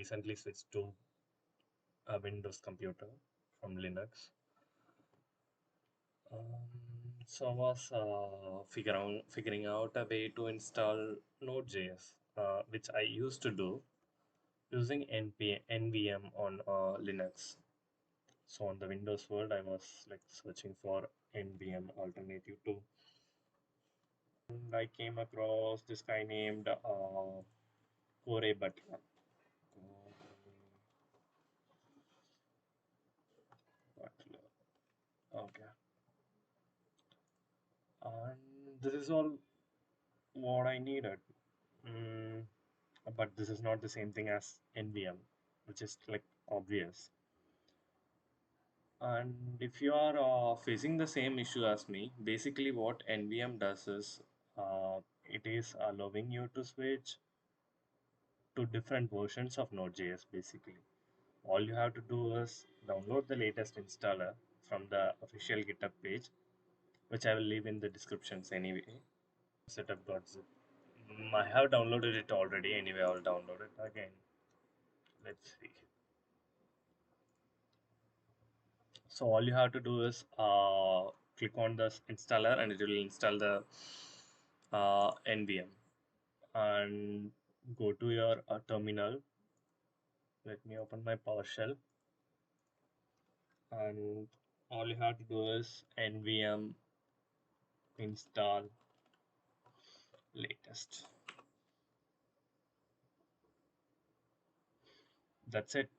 recently switched to a Windows computer from Linux. So I was figuring out a way to install Node.js, which I used to do using NVM on Linux. So on the Windows world, I was like searching for NVM alternative too. And I came across this guy named Corey Butler. Butler. Okay. And this is all what I needed. Mm, but this is not the same thing as NVM, which is like obvious. And if you are facing the same issue as me, basically what NVM does is it is allowing you to switch to different versions of Node.js basically. All you have to do is download the latest installer from the official GitHub page, which I will leave in the descriptions anyway. Setup.zip. I have downloaded it already anyway. I'll download it again. Let's see. So all you have to do is click on the installer and it will install the NVM and go to your terminal. Let me open my PowerShell and all you have to do is NVM install latest. That's it.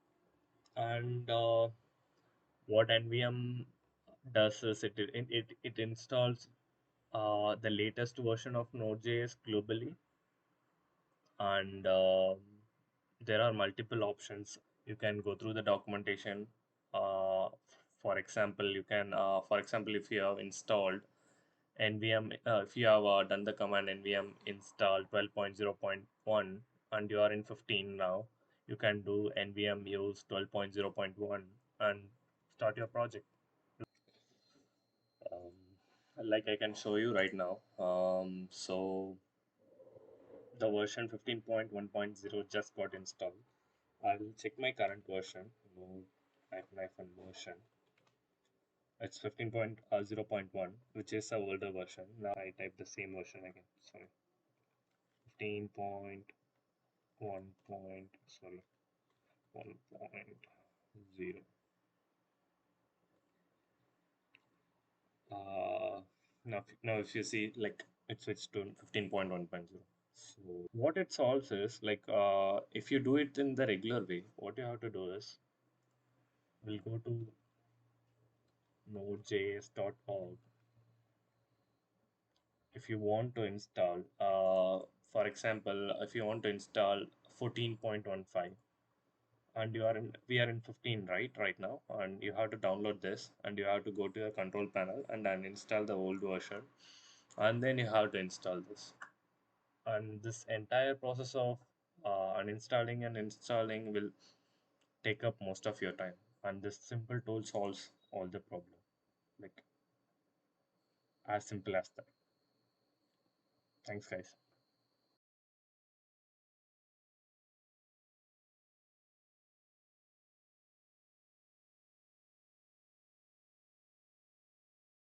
And what NVM does is it installs the latest version of Node.js globally, and there are multiple options. You can go through the documentation. Uh, for example, if you have installed NVM, if you have done the command NVM install 12.0.1 and you are in 15 now, you can do NVM use 12.0.1 and start your project. Um, like I can show you right now. So the version 15.1.0 just got installed. I'll check my current version. Version. It's 15.0.1, which is a older version. Now I type the same version again. Sorry, 15.1. Sorry, 1.0. Now if you see, like it switched to 15.1.0. So what it solves is like if you do it in the regular way, what you have to do is we'll go to nodejs.org. If you want to install, for example, if you want to install 14.15 and we are in 15 right now, and you have to download this and you have to go to your control panel and then install the old version, and then you have to install this. And this entire process of uninstalling and installing will take up most of your time, and this simple tool solves all the problem, like as simple as that. Thanks guys.